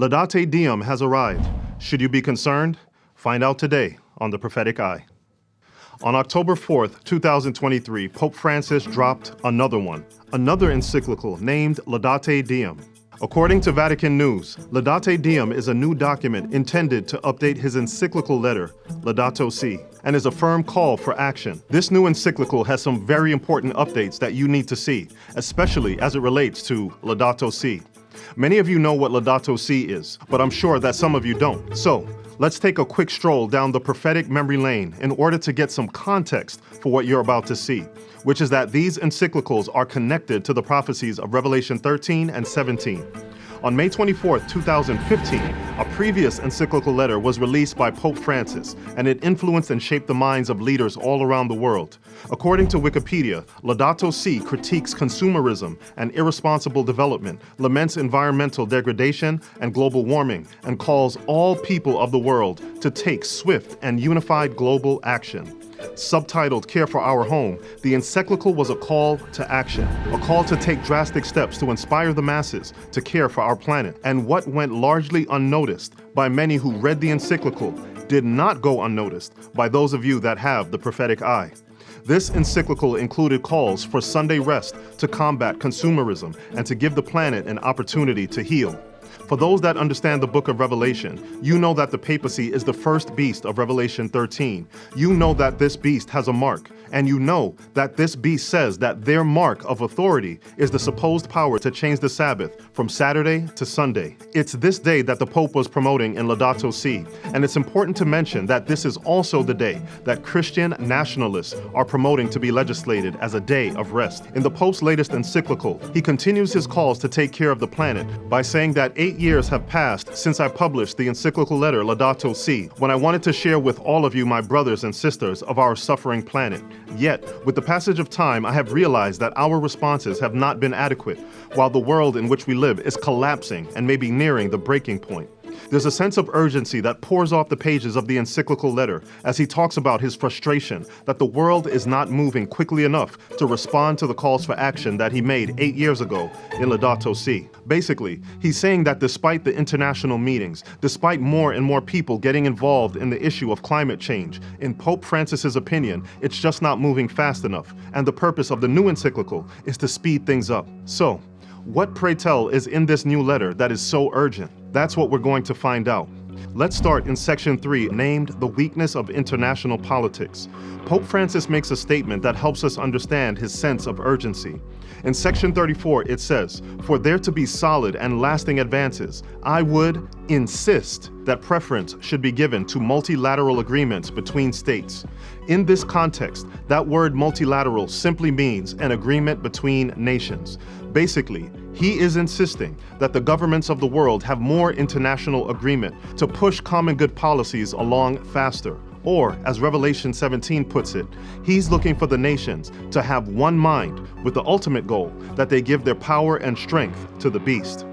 Laudate Deum has arrived. Should you be concerned? Find out today on the Prophetic Eye. On October 4th, 2023, Pope Francis dropped another encyclical named Laudate Deum. According to Vatican News, Laudate Deum is a new document intended to update his encyclical letter, Laudato Si, and is a firm call for action. This new encyclical has some very important updates that you need to see, especially as it relates to Laudato Si. Many of you know what Laudato Si is, but I'm sure that some of you don't. So, let's take a quick stroll down the prophetic memory lane in order to get some context for what you're about to see, which is that these encyclicals are connected to the prophecies of Revelation 13 and 17. On May 24, 2015, a previous encyclical letter was released by Pope Francis, and it influenced and shaped the minds of leaders all around the world. According to Wikipedia, Laudato Si critiques consumerism and irresponsible development, laments environmental degradation and global warming, and calls all people of the world to take swift and unified global action. Subtitled Care for Our Home, the encyclical was a call to action, a call to take drastic steps to inspire the masses to care for our planet. And what went largely unnoticed by many who read the encyclical did not go unnoticed by those of you that have the prophetic eye. This encyclical included calls for Sunday rest to combat consumerism and to give the planet an opportunity to heal. For those that understand the book of Revelation, you know that the papacy is the first beast of Revelation 13. You know that this beast has a mark, and you know that this beast says that their mark of authority is the supposed power to change the Sabbath from Saturday to Sunday. It's this day that the Pope was promoting in Laudato Si, and it's important to mention that this is also the day that Christian nationalists are promoting to be legislated as a day of rest. In the Pope's latest encyclical, he continues his calls to take care of the planet by saying that 8 years have passed since I published the encyclical letter Laudato Si, when I wanted to share with all of you, my brothers and sisters, of our suffering planet. Yet, with the passage of time, I have realized that our responses have not been adequate, while the world in which we live is collapsing and may be nearing the breaking point. There's a sense of urgency that pours off the pages of the encyclical letter as he talks about his frustration that the world is not moving quickly enough to respond to the calls for action that he made 8 years ago in Laudato Si. Basically, he's saying that despite the international meetings, despite more and more people getting involved in the issue of climate change, in Pope Francis's opinion, it's just not moving fast enough, and the purpose of the new encyclical is to speed things up. So, what, pray tell, is in this new letter that is so urgent? That's what we're going to find out. Let's start in section 3, named The Weakness of International Politics. Pope Francis makes a statement that helps us understand his sense of urgency. In section 34, it says, "For there to be solid and lasting advances, I would insist that preference should be given to multilateral agreements between states." In this context, that word multilateral simply means an agreement between nations. Basically, he is insisting that the governments of the world have more international agreement to push common good policies along faster. Or, as Revelation 17 puts it, he's looking for the nations to have one mind with the ultimate goal that they give their power and strength to the beast.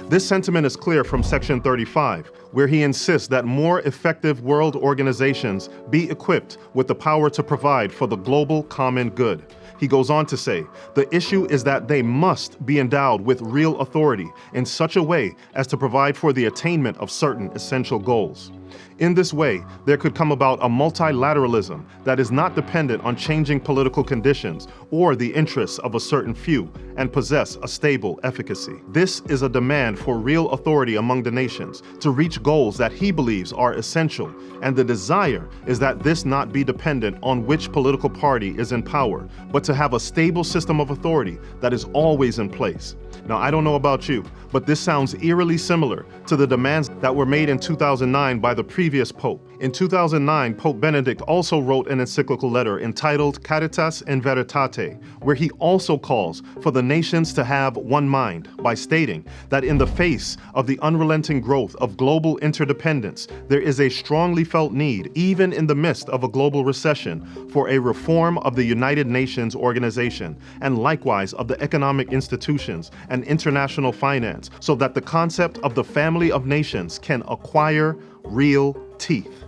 This sentiment is clear from section 35, where he insists that more effective world organizations be equipped with the power to provide for the global common good. He goes on to say, the issue is that they must be endowed with real authority in such a way as to provide for the attainment of certain essential goals. In this way, there could come about a multilateralism that is not dependent on changing political conditions or the interests of a certain few and possess a stable efficacy. This is a demand for real authority among the nations to reach goals that he believes are essential, and the desire is that this not be dependent on which political party is in power, but to have a stable system of authority that is always in place. Now, I don't know about you, but this sounds eerily similar to the demands that were made in 2009 by the previous Pope. In 2009, Pope Benedict also wrote an encyclical letter entitled Caritas in Veritate, where he also calls for the nations to have one mind by stating that in the face of the unrelenting growth of global interdependence, there is a strongly felt need, even in the midst of a global recession, for a reform of the United Nations organization, and likewise of the economic institutions and international finance, so that the concept of the family of nations can acquire real teeth.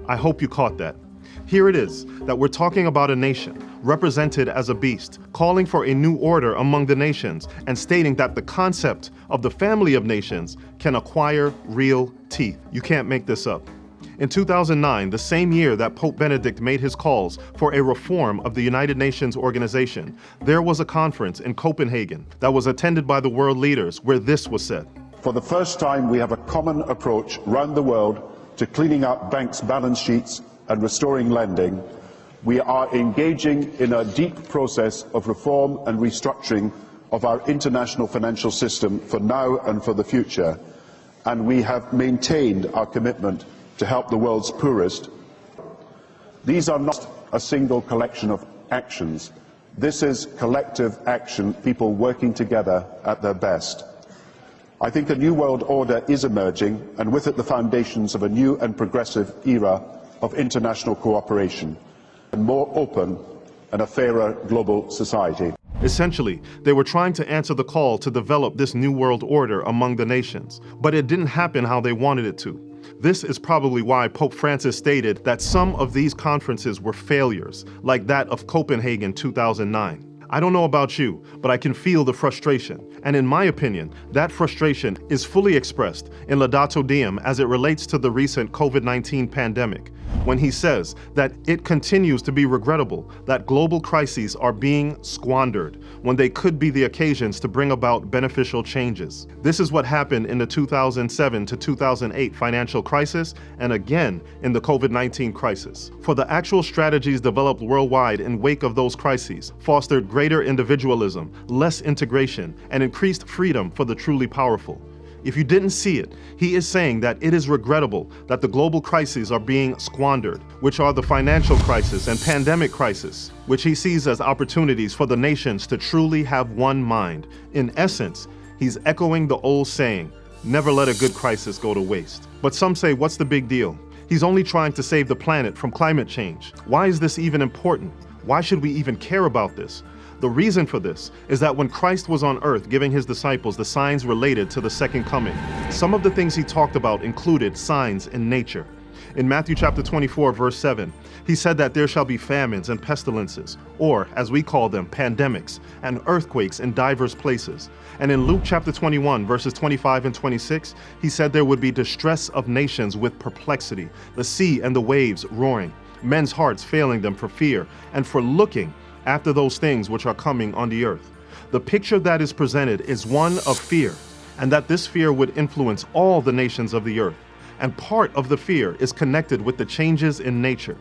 I hope you caught that. Here it is that we're talking about a nation, represented as a beast, calling for a new order among the nations and stating that the concept of the family of nations can acquire real teeth. You can't make this up. In 2009, the same year that Pope Benedict made his calls for a reform of the United Nations organization, there was a conference in Copenhagen that was attended by the world leaders where this was said. For the first time, we have a common approach around the world to cleaning up banks' balance sheets and restoring lending. We are engaging in a deep process of reform and restructuring of our international financial system for now and for the future, and we have maintained our commitment to help the world's poorest. These are not a single collection of actions. This is collective action, people working together at their best. I think a new world order is emerging, and with it the foundations of a new and progressive era of international cooperation, a more open and a fairer global society. Essentially, they were trying to answer the call to develop this new world order among the nations, but it didn't happen how they wanted it to. This is probably why Pope Francis stated that some of these conferences were failures, like that of Copenhagen 2009. I don't know about you, but I can feel the frustration. And in my opinion, that frustration is fully expressed in Laudate Deum as it relates to the recent COVID-19 pandemic, when he says that it continues to be regrettable that global crises are being squandered when they could be the occasions to bring about beneficial changes. This is what happened in the 2007 to 2008 financial crisis and again in the COVID-19 crisis. For the actual strategies developed worldwide in wake of those crises fostered greater individualism, less integration, and increased freedom for the truly powerful. If you didn't see it, he is saying that it is regrettable that the global crises are being squandered, which are the financial crisis and pandemic crisis, which he sees as opportunities for the nations to truly have one mind. In essence, he's echoing the old saying, never let a good crisis go to waste. But some say, what's the big deal? He's only trying to save the planet from climate change. Why is this even important? Why should we even care about this? The reason for this is that when Christ was on earth giving his disciples the signs related to the second coming, some of the things he talked about included signs in nature. In Matthew chapter 24, verse 7, he said that there shall be famines and pestilences, or as we call them, pandemics, and earthquakes in diverse places. And in Luke chapter 21, verses 25 and 26, he said there would be distress of nations with perplexity, the sea and the waves roaring, men's hearts failing them for fear and for looking after those things which are coming on the earth. The picture that is presented is one of fear, and that this fear would influence all the nations of the earth. And part of the fear is connected with the changes in nature.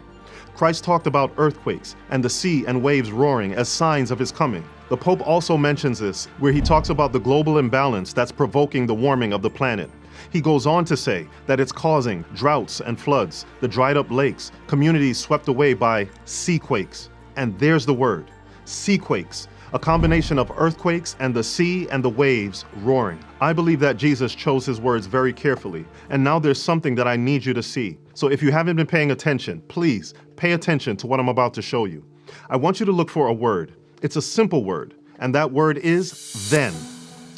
Christ talked about earthquakes and the sea and waves roaring as signs of his coming. The Pope also mentions this, where he talks about the global imbalance that's provoking the warming of the planet. He goes on to say that it's causing droughts and floods, the dried up lakes, communities swept away by seaquakes. And there's the word, seaquakes, a combination of earthquakes and the sea and the waves roaring. I believe that Jesus chose his words very carefully, and now there's something that I need you to see. So if you haven't been paying attention, please pay attention to what I'm about to show you. I want you to look for a word. It's a simple word, and that word is then.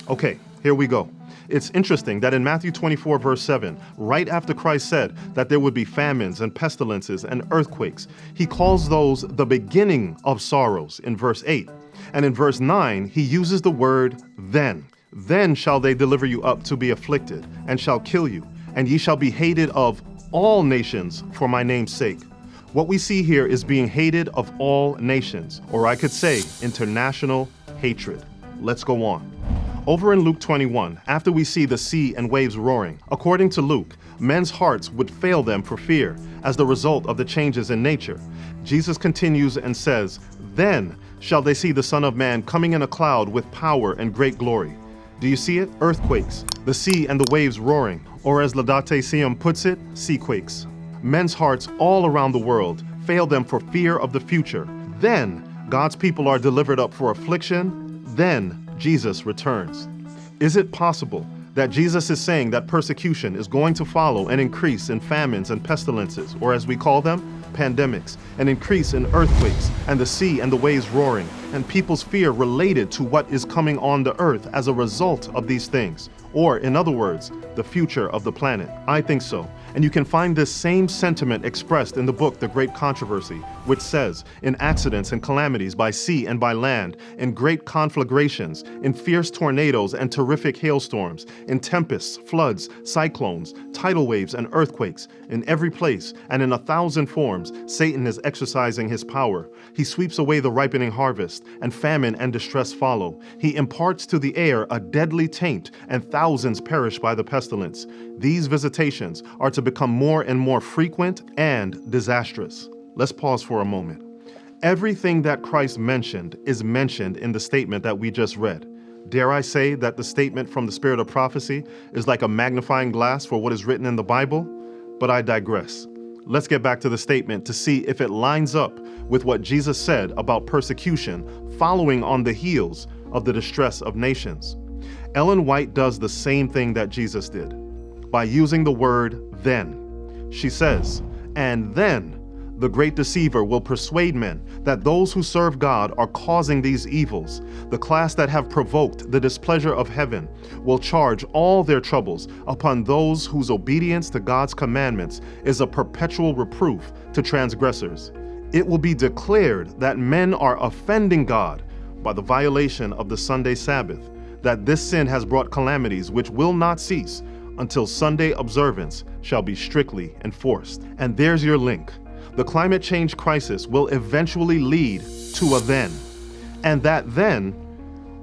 Okay, here we go. It's interesting that in Matthew 24, verse 7, right after Christ said that there would be famines and pestilences and earthquakes, he calls those the beginning of sorrows in verse 8. And in verse 9, he uses the word then. Then shall they deliver you up to be afflicted, and shall kill you, and ye shall be hated of all nations for my name's sake. What we see here is being hated of all nations, or I could say international hatred. Let's go on. Over in Luke 21, after we see the sea and waves roaring, according to Luke, men's hearts would fail them for fear as the result of the changes in nature. Jesus continues and says, then shall they see the Son of Man coming in a cloud with power and great glory. Do you see it? Earthquakes, the sea and the waves roaring, or as Laudate Deum puts it, seaquakes. Men's hearts all around the world fail them for fear of the future. Then God's people are delivered up for affliction. Then Jesus returns. Is it possible that Jesus is saying that persecution is going to follow an increase in famines and pestilences, or as we call them, pandemics, an increase in earthquakes and the sea and the waves roaring, and people's fear related to what is coming on the earth as a result of these things? Or, in other words, the future of the planet? I think so. And you can find this same sentiment expressed in the book The Great Controversy, which says, in accidents and calamities by sea and by land, in great conflagrations, in fierce tornadoes and terrific hailstorms, in tempests, floods, cyclones, tidal waves and earthquakes, in every place and in 1,000 forms, Satan is exercising his power. He sweeps away the ripening harvest, and famine and distress follow. He imparts to the air a deadly taint, and thousands perish by the pestilence. These visitations are to become more and more frequent and disastrous. Let's pause for a moment. Everything that Christ mentioned is mentioned in the statement that we just read. Dare I say that the statement from the Spirit of Prophecy is like a magnifying glass for what is written in the Bible? But I digress. Let's get back to the statement to see if it lines up with what Jesus said about persecution following on the heels of the distress of nations. Ellen White does the same thing that Jesus did by using the word then. She says, and then the great deceiver will persuade men that those who serve God are causing these evils. The class that have provoked the displeasure of heaven will charge all their troubles upon those whose obedience to God's commandments is a perpetual reproof to transgressors. It will be declared that men are offending God by the violation of the Sunday Sabbath, that this sin has brought calamities which will not cease until Sunday observance shall be strictly enforced. And there's your link. The climate change crisis will eventually lead to a then, and that then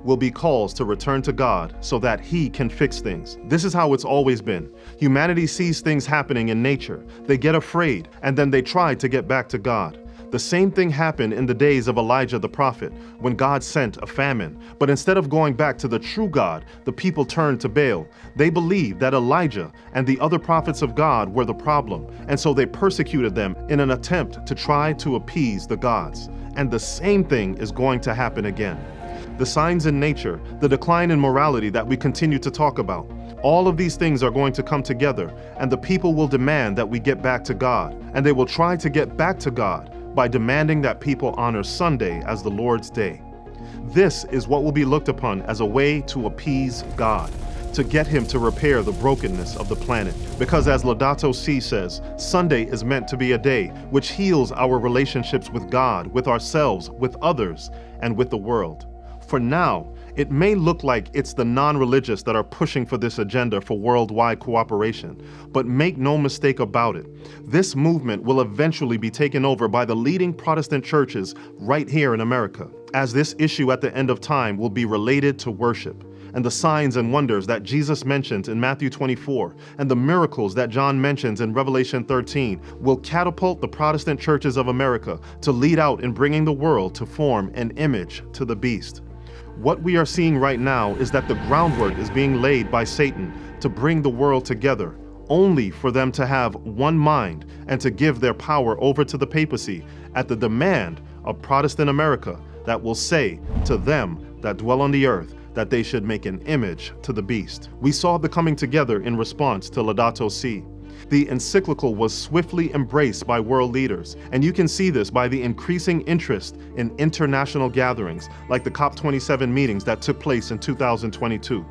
will be calls to return to God so that He can fix things. This is how it's always been. Humanity sees things happening in nature, they get afraid, and then they try to get back to God. The same thing happened in the days of Elijah the prophet, when God sent a famine. But instead of going back to the true God, the people turned to Baal. They believed that Elijah and the other prophets of God were the problem, and so they persecuted them in an attempt to try to appease the gods. And the same thing is going to happen again. The signs in nature, the decline in morality that we continue to talk about, all of these things are going to come together, and the people will demand that we get back to God, and they will try to get back to God by demanding that people honor Sunday as the Lord's day. This is what will be looked upon as a way to appease God, to get Him to repair the brokenness of the planet. Because as Laudate Deum says, Sunday is meant to be a day which heals our relationships with God, with ourselves, with others, and with the world. For now, it may look like it's the non-religious that are pushing for this agenda for worldwide cooperation, but make no mistake about it, this movement will eventually be taken over by the leading Protestant churches right here in America, as this issue at the end of time will be related to worship, and the signs and wonders that Jesus mentions in Matthew 24, and the miracles that John mentions in Revelation 13 will catapult the Protestant churches of America to lead out in bringing the world to form an image to the beast. What we are seeing right now is that the groundwork is being laid by Satan to bring the world together, only for them to have one mind and to give their power over to the papacy at the demand of Protestant America that will say to them that dwell on the earth that they should make an image to the beast. We saw the coming together in response to Laudate Deum. The encyclical was swiftly embraced by world leaders, and you can see this by the increasing interest in international gatherings like the COP27 meetings that took place in 2022.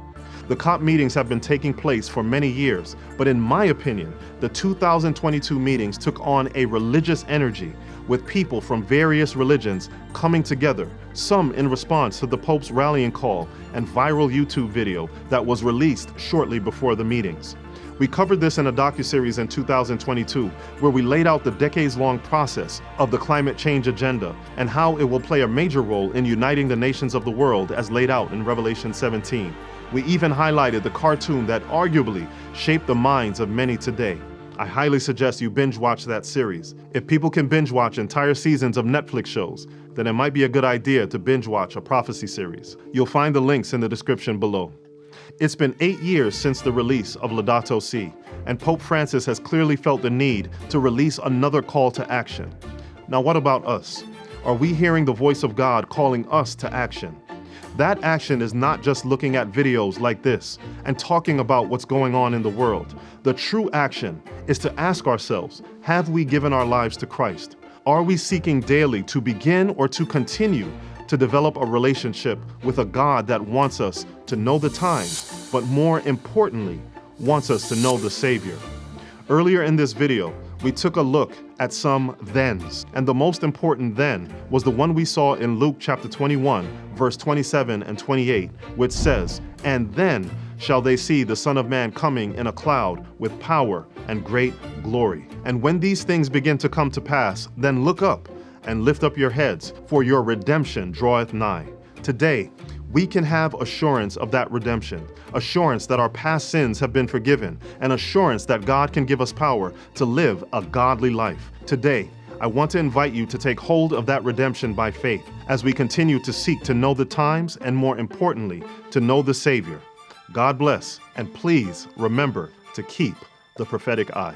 The COP meetings have been taking place for many years, but in my opinion, the 2022 meetings took on a religious energy, with people from various religions coming together, some in response to the Pope's rallying call and viral YouTube video that was released shortly before the meetings. We covered this in a docuseries in 2022, where we laid out the decades-long process of the climate change agenda and how it will play a major role in uniting the nations of the world as laid out in Revelation 17. We even highlighted the cartoon that arguably shaped the minds of many today. I highly suggest you binge watch that series. If people can binge watch entire seasons of Netflix shows, then it might be a good idea to binge watch a prophecy series. You'll find the links in the description below. It's been 8 years since the release of Laudate Deum, and Pope Francis has clearly felt the need to release another call to action. Now, what about us? Are we hearing the voice of God calling us to action? That action is not just looking at videos like this and talking about what's going on in the world. The true action is to ask ourselves, have we given our lives to Christ? Are we seeking daily to begin or to continue to develop a relationship with a God that wants us to know the times but more importantly, wants us to know the Savior. Earlier in this video, we took a look at some thens, and the most important then was the one we saw in Luke chapter 21, verse 27 and 28, which says, "And then shall they see the Son of Man coming in a cloud with power and great glory. And when these things begin to come to pass, then look up and lift up your heads, for your redemption draweth nigh." Today, we can have assurance of that redemption, assurance that our past sins have been forgiven, and assurance that God can give us power to live a godly life. Today, I want to invite you to take hold of that redemption by faith as we continue to seek to know the times and, more importantly, to know the Savior. God bless, and please remember to keep the prophetic eye.